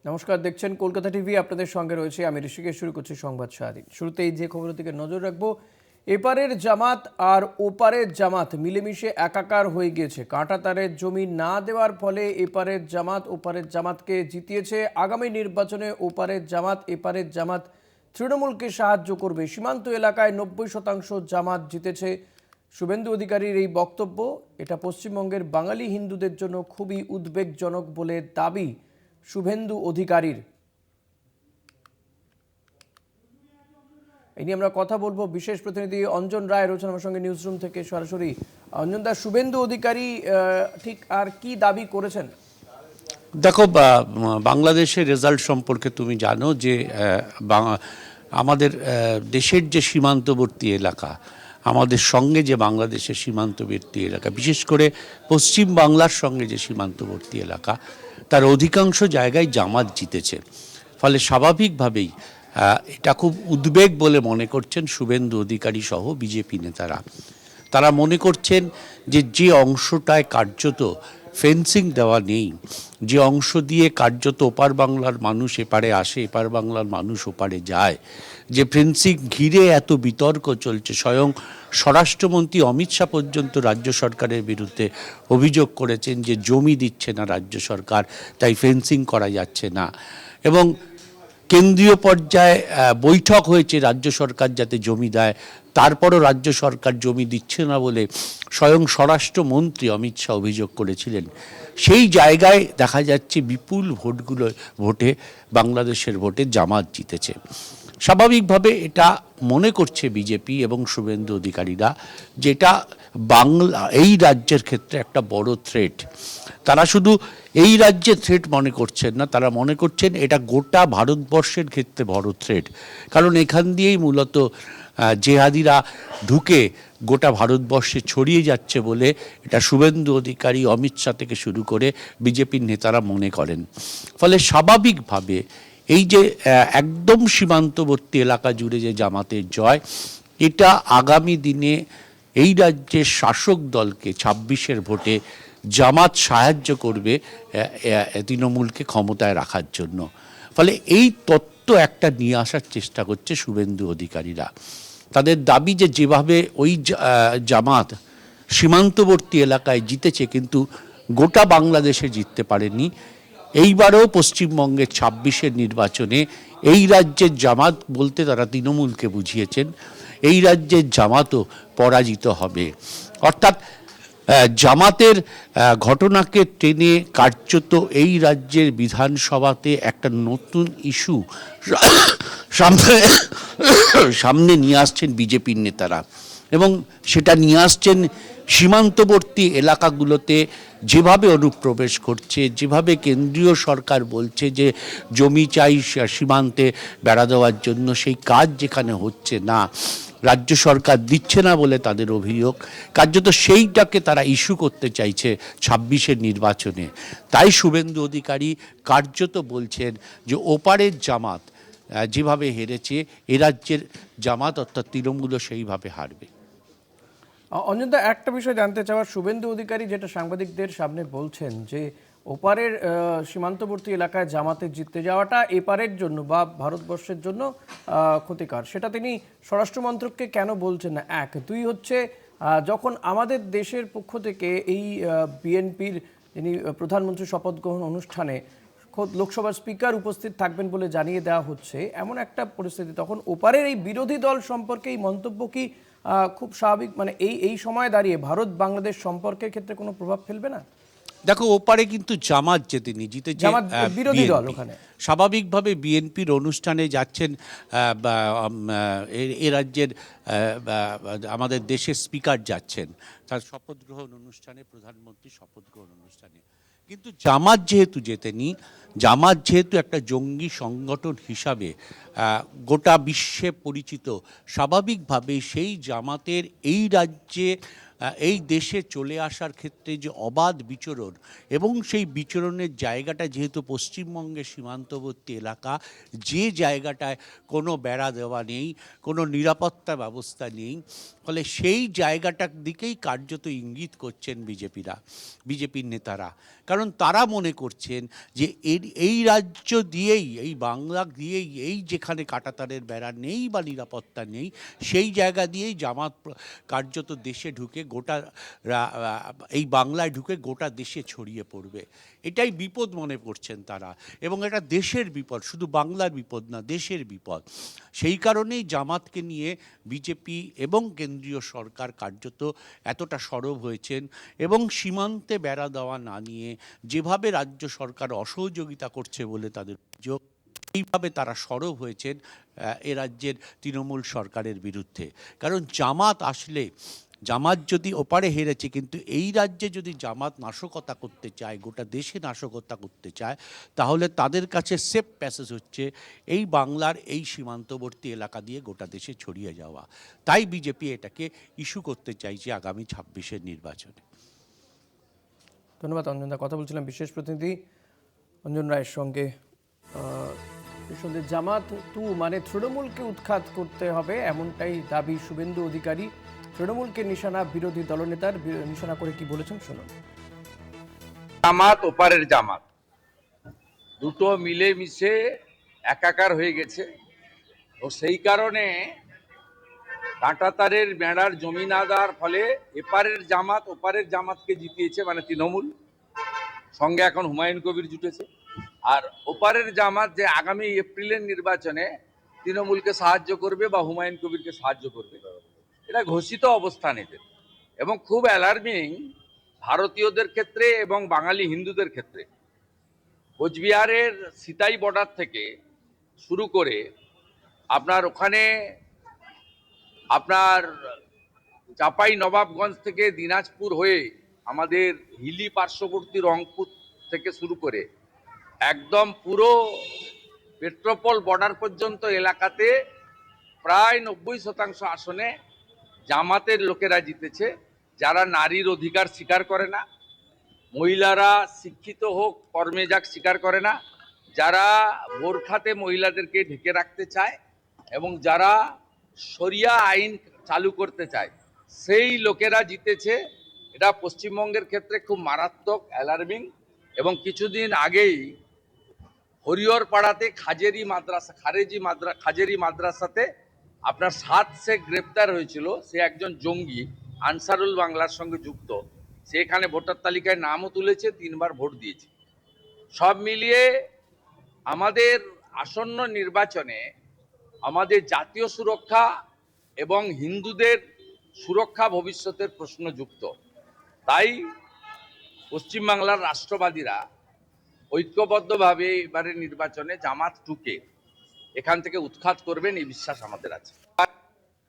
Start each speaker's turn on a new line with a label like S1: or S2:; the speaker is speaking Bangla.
S1: নমস্কার, দেখছেন কলকাতা টিভি। আপনাদের সঙ্গে রয়েছে আমি ঋষিকেশ। শুরু করছি সংবাদ সারাদিন। শুরুতেই যে খবরের দিকে নজর রাখবো, এপারের জামাত আর ওপারের জামাত মিলেমিশে একাকার হয়ে গিয়েছে। কাঁটাতারের জমি না দেওয়ার ফলে এপারের জামাত ওপারের জামাতকে জিতিয়েছে। আগামী নির্বাচনে ওপারের জামাত এপারের জামাত তৃণমূলকে সাহায্য করবে। সীমান্ত এলাকায় 90% জামাত জিতেছে। শুভেন্দু অধিকারীর এই বক্তব্য, এটা পশ্চিমবঙ্গের বাঙালি হিন্দুদের জন্য খুবই উদ্বেগজনক বলে দাবি শুভেন্দু অধিকারীর। এই নিয়ে আমরা কথা বলবো। বিশেষ প্রতিনিধি অঞ্জন রায় রয়েছেন আমার সঙ্গে নিউজ রুম থেকে সরাসরি। অঞ্জন দা, শুভেন্দু অধিকারী ঠিক আর কি দাবি করেছেন?
S2: দেখো, বাংলাদেশের রেজাল্ট সম্পর্কে তুমি জানো যে আমাদের দেশের যে সীমান্তবর্তী এলাকা, আমাদের সঙ্গে যে বাংলাদেশের সীমান্তবর্তী এলাকা, বিশেষ করে পশ্চিম বাংলার সঙ্গে যে সীমান্তবর্তী এলাকা, তার অধিকাংশ জায়গায় জামাত জিতেছে। ফলে স্বাভাবিকভাবেই এটা খুব উদ্বেগ বলে মনে করছেন শুভেন্দু অধিকারী সহ বিজেপি নেতারা। তারা মনে করছেন যে অংশটায় কার্যত ফেন্সিং দেওয়া নেই, যে অংশ দিয়ে কার্যত ওপার বাংলার মানুষ এপারে আসে, এপার বাংলার মানুষ ওপারে যায়, যে ফেন্সিং ঘিরে এত বিতর্ক চলছে। স্বয়ং স্বরাষ্ট্রমন্ত্রী অমিত শাহ পর্যন্ত রাজ্য সরকারের বিরুদ্ধে অভিযোগ করেছেন যে জমি দিচ্ছে না রাজ্য সরকার, তাই ফেন্সিং করা যাচ্ছে না। এবং কেন্দ্রীয় পর্যায়ে বৈঠক হয়েছে রাজ্য সরকার যাতে জমি দেয়, তারপরও রাজ্য সরকার জমি দিচ্ছে না বলে স্বয়ং স্বরাষ্ট্রমন্ত্রী অমিত শাহ অভিযোগ করেছিলেন। সেই জায়গায় দেখা যাচ্ছে বিপুল ভোটে বাংলাদেশের ভোটে জামাত জিতেছে। স্বাভাবিকভাবে এটা মনে করছে বিজেপি এবং শুভেন্দু অধিকারীরা, যেটা বাংলা এই রাজ্যের ক্ষেত্রে একটা বড় থ্রেট। তারা শুধু এই রাজ্যের থ্রেট মনে করছেন না, তারা মনে করছেন এটা গোটা ভারতবর্ষের ক্ষেত্রে বড় থ্রেট। কারণ এখান দিয়েই মূলত জেহাদিরা ঢুকে গোটা ভারতবর্ষে ছড়িয়ে যাচ্ছে বলে এটা শুভেন্দু অধিকারী, অমিত শাহ থেকে শুরু করে বিজেপির নেতারা মনে করেন। ফলে স্বাভাবিকভাবে এই যে একদম সীমান্তবর্তী এলাকা জুড়ে যে জামাতের জয়, এটা আগামী দিনে এই রাজ্যের শাসক দলকে 26-এর ভোটে জামাত সাহায্য করবে তৃণমূলকে ক্ষমতায় রাখার জন্য। ফলে এই তত্ত্ব একটা নিয়ে আসার চেষ্টা করছে শুভেন্দু অধিকারীরা। তাদের দাবি যে যেভাবে ওই জামাত সীমান্তবর্তী এলাকায় জিতেছে কিন্তু গোটা বাংলাদেশে জিততে পারেনি, এইবারও পশ্চিমবঙ্গের 26-এর নির্বাচনে এই রাজ্যের জামাত বলতে তারা তৃণমূলকে বুঝিয়েছেন, এই রাজ্যের জামাতও পরাজিত হবে। অর্থাৎ জামাতের ঘটনাকে টেনে কার্যত এই রাজ্যের বিধানসভাতে একটা নতুন ইস্যু সামনে নিয়ে আসছেন বিজেপির নেতারা। এবং সেটা নিয়ে আসছেন সীমান্তবর্তী এলাকাগুলোতে যেভাবে অনুপ্রবেশ করছে, যেভাবে কেন্দ্রীয় সরকার বলছে যে জমি চাই সীমান্তে বেড়া দেওয়ার জন্য, সেই কাজ যেখানে হচ্ছে না, রাজ্য সরকার দিচ্ছে না বলে তাদের অভিযোগ, কার্যত সেইটাকে তারা ইস্যু করতে চাইছে 26-এর নির্বাচনে। তাই শুভেন্দু অধিকারী কার্যত বলছেন যে ওপারের জামাত যেভাবে হেরেছে, এ রাজ্যের জামাত অর্থাৎ তৃণমূলও সেইভাবে হারবে।
S1: অঞ্জনদা, একটা বিষয় জানতে চাওয়ার, শুভেন্দু অধিকারী যেটা সাংবাদিকদের সামনে বলছেন যে ওপারের সীমান্তবর্তী এলাকায় জামাতে জিততে যাওয়াটা এপারের জন্য বা ভারতবর্ষের জন্য ক্ষতিকর, সেটা তিনি স্বরাষ্ট্রমন্ত্রককে কেন বলছেন না? এক। দুই হচ্ছে, যখন আমাদের দেশের পক্ষ থেকে এই বিএনপির যিনি প্রধানমন্ত্রী শপথ গ্রহণ অনুষ্ঠানে খোদ লোকসভার স্পিকার উপস্থিত থাকবেন বলে জানিয়ে দেওয়া হচ্ছে, এমন একটা পরিস্থিতি, তখন ওপারের এই বিরোধী দল সম্পর্কে এই মন্তব্য কি খুব স্বাভাবিক, মানে এই সময় দাঁড়িয়ে ভারত বাংলাদেশ সম্পর্কের ক্ষেত্রে কোনো প্রভাব ফেলবে না?
S2: দেখো, ওপারে কিন্তু জামাত জেতেনি, জিতেছে
S1: বিরোধী দল। ওখানে
S2: স্বাভাবিকভাবে বিএনপির অনুষ্ঠানে যাচ্ছেন এ রাজ্যের আমাদের দেশের স্পিকার যাচ্ছেন তার শপথ গ্রহণ অনুষ্ঠানে, প্রধানমন্ত্রী শপথ গ্রহণ অনুষ্ঠানে। কিন্তু জামাত যেহেতু জেতেনি, জামাত যেহেতু একটা জঙ্গি সংগঠন হিসাবে গোটা বিশ্বে পরিচিত, স্বাভাবিকভাবে সেই জামাতের এই রাজ্যে এই দেশে চলে আসার ক্ষেত্রে যে অবাধ বিচরণ, এবং সেই বিচরণের জায়গাটা যেহেতু পশ্চিমবঙ্গের সীমান্তবর্তী এলাকা, যে জায়গাটায় কোনো বেড়া দেওয়া নেই, কোনো নিরাপত্তা ব্যবস্থা নেই, ফলে সেই জায়গাটার দিকেই কার্যত ইঙ্গিত করছেন বিজেপির নেতারা। কারণ তারা মনে করছেন যে এই রাজ্য দিয়েই, এই বাংলা দিয়েই, এই যেখানে কাঁটাতারের বেড়া নেই বা নিরাপত্তা নেই, সেই জায়গা দিয়েই জামাত কার্যত দেশে ঢুকে এই বাংলায় ঢুকে গোটা দেশে ছড়িয়ে পড়বে। এটাই বিপদ মনে করছেন তারা, এবং এটা দেশের বিপদ, শুধু বাংলার বিপদ না, দেশের বিপদ। সেই কারণেই জামাতকে নিয়ে বিজেপি এবং কেন্দ্রীয় সরকার কার্যত এতটা সরব হয়েছেন, এবং সীমান্তে বেড়া দেওয়া না নিয়ে যেভাবে রাজ্য সরকার অসহযোগিতা করছে বলে তাদের অভিযোগ, এইভাবে তারা সরব হয়েছেন এ রাজ্যের তৃণমূল সরকারের বিরুদ্ধে। কারণ জামাত আসলে, জামাত যদি ওপারে হেরেছে, কিন্তু এই রাজ্যে যদি জামাত নাশকতা করতে চায়, গোটা দেশে নাশকতা করতে চায়, তাহলে তাদের কাছে সেফ প্যাসেজ হচ্ছে এই বাংলার এই সীমান্তবর্তী এলাকা দিয়ে গোটা দেশে ছড়িয়ে যাওয়া। তাই বিজেপি এটাকে ইস্যু করতে চাইছে আগামী 26-এর নির্বাচনে।
S1: ধন্যবাদ অঞ্জনদা। কথা বলছিলাম বিশেষ প্রতিনিধি অঞ্জন রায়ের সঙ্গে। জামাত মানে তৃণমূলকে উৎখাত করতে হবে, এমনটাই দাবি শুভেন্দু অধিকারী। তৃণমূলকে নিশানা বিরোধী দলনেতার, নিশানা করে কি বলেছেন শুনুন।
S3: জামাত ওপারের জামাত দুটো মিলে মিশে একাকার হয়ে গেছে, ও সেই কারণে কাঁটাতারের বেড়ার জমি না দেওয়ার ফলে এপারের জামাত ওপারের জামাতকে জিতিয়েছে, মানে তৃণমূল। সঙ্গে এখন হুমায়ুন কবির জুটেছে। আর ওপারের জামাত যে আগামী এপ্রিলের নির্বাচনে তৃণমূলকে সাহায্য করবে বা হুমায়ুন কবিরকে সাহায্য করবে, এটা ঘোষিত অবস্থান এদের। এবং খুব অ্যালার্মিং ভারতীয়দের ক্ষেত্রে এবং বাঙালি হিন্দুদের ক্ষেত্রে। কোচবিহারের সিতাই বর্ডার থেকে শুরু করে আপনার ওখানে আপনার চাপাই নবাবগঞ্জ থেকে দিনাজপুর হয়ে আমাদের হিলি পার্শ্ববর্তী রংপুর থেকে শুরু করে একদম পুরো পেট্রোপল বর্ডার পর্যন্ত এলাকাতে প্রায় 90% আসনে জামাতের লোকেরা জিতেছে, যারা নারীর অধিকার স্বীকার করে না, মহিলারা শিক্ষিত হোক, কর্মে যাক স্বীকার করে না, যারা বোরখাতে মহিলাদেরকে ঢেকে রাখতে চায় এবং যারা শরিয়া আইন চালু করতে চায়, সেই লোকেরা জিতেছে। এটা পশ্চিমবঙ্গের ক্ষেত্রে খুব মারাত্মক, অ্যালার্মিং। এবং কিছুদিন আগেই হরিহরপাড়াতে খাজেরি মাদ্রাসাতে আপনার 7 শেখ গ্রেপ্তার হয়েছিল। সে একজন জঙ্গি, আনসারুল বাংলার সঙ্গে যুক্ত। সে এখানে ভোটার তালিকায় নামও তুলেছে, 3বার ভোট দিয়েছে। সব মিলিয়ে আমাদের আসন্ন নির্বাচনে আমাদের জাতীয় সুরক্ষা এবং হিন্দুদের সুরক্ষা ভবিষ্যতের প্রশ্ন যুক্ত। তাই পশ্চিমবাংলার রাষ্ট্রবাদীরা ঐক্যবদ্ধভাবে এবারের নির্বাচনে জামাত টুকে এখান থেকে উৎখাত করবেন, এই বিশ্বাস আমাদের আছে।